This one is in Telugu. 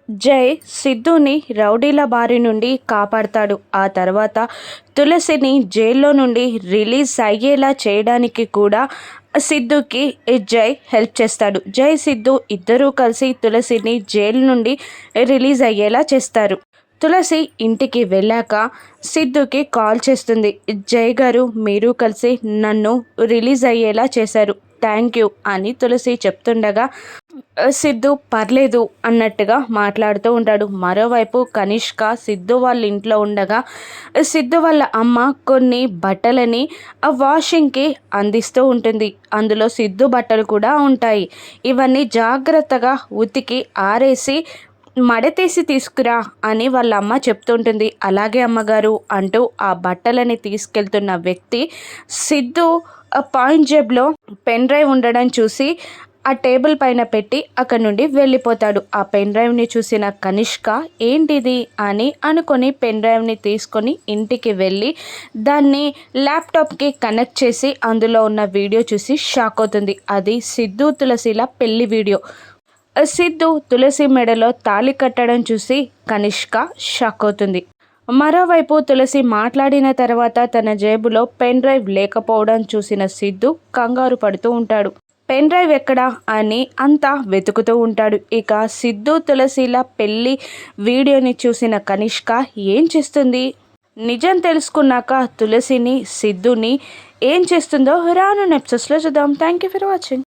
జై సిద్ధుని రౌడీల బారి నుండి కాపాడతాడు. ఆ తర్వాత తులసిని జైల్లో నుండి రిలీజ్ అయ్యేలా చేయడానికి కూడా సిద్ధుకి జై హెల్ప్ చేస్తాడు. జై సిద్ధు ఇద్దరూ కలిసి తులసిని జైలు నుండి రిలీజ్ అయ్యేలా చేస్తారు. తులసి ఇంటికి వెళ్ళాక సిద్ధుకి కాల్ చేస్తుంది. జై గారు, మీరు కలిసి నన్ను రిలీజ్ అయ్యేలా చేశారు, థ్యాంక్ యూ అని తులసి చెప్తుండగా సిద్ధు పర్లేదు అన్నట్టుగా మాట్లాడుతూ ఉంటాడు. మరోవైపు కనిష్క సిద్ధు వాళ్ళ ఇంట్లో ఉండగా సిద్ధు వాళ్ళ అమ్మ కొన్ని బట్టలని వాషింగ్కి అందిస్తూ ఉంటుంది. అందులో సిద్ధు బట్టలు కూడా ఉంటాయి. ఇవన్నీ జాగ్రత్తగా ఉతికి ఆరేసి మడతేసి తీసుకురా అని వాళ్ళ అమ్మ చెప్తుంటుంది. అలాగే అమ్మగారు అంటూ ఆ బట్టలని తీసుకెళ్తున్న వ్యక్తి సిద్ధు పాయింట్ జేబులో పెన్ డ్రైవ్ ఉండడం చూసి ఆ టేబుల్ పైన పెట్టి అక్కడి నుండి వెళ్ళిపోతాడు. ఆ పెన్ డ్రైవ్ని చూసిన కనిష్క ఏంటిది అని అనుకొని పెన్ డ్రైవ్ని తీసుకొని ఇంటికి వెళ్ళి దాన్ని ల్యాప్టాప్కి కనెక్ట్ చేసి అందులో ఉన్న వీడియో చూసి షాక్ అవుతుంది. అది సిద్ధు తులసిల పెళ్లి వీడియో. సిద్ధు తులసి మెడలో తాళి కట్టడం చూసి కనిష్క షాక్ అవుతుంది. మరోవైపు తులసి మాట్లాడిన తర్వాత తన జేబులో పెన్ డ్రైవ్ లేకపోవడం చూసిన సిద్ధు కంగారు పడుతూ ఉంటాడు. పెన్ డ్రైవ్ ఎక్కడా అని అంతా వెతుకుతూ ఉంటాడు. ఇక సిద్ధు తులసిల పెళ్లి వీడియోని చూసిన కనిష్క ఏం చేస్తుంది? నిజం తెలుసుకున్నాక తులసిని సిద్ధుని ఏం చేస్తుందో రాను ఎపిసోడ్స్లో చూద్దాం. Thank you for watching.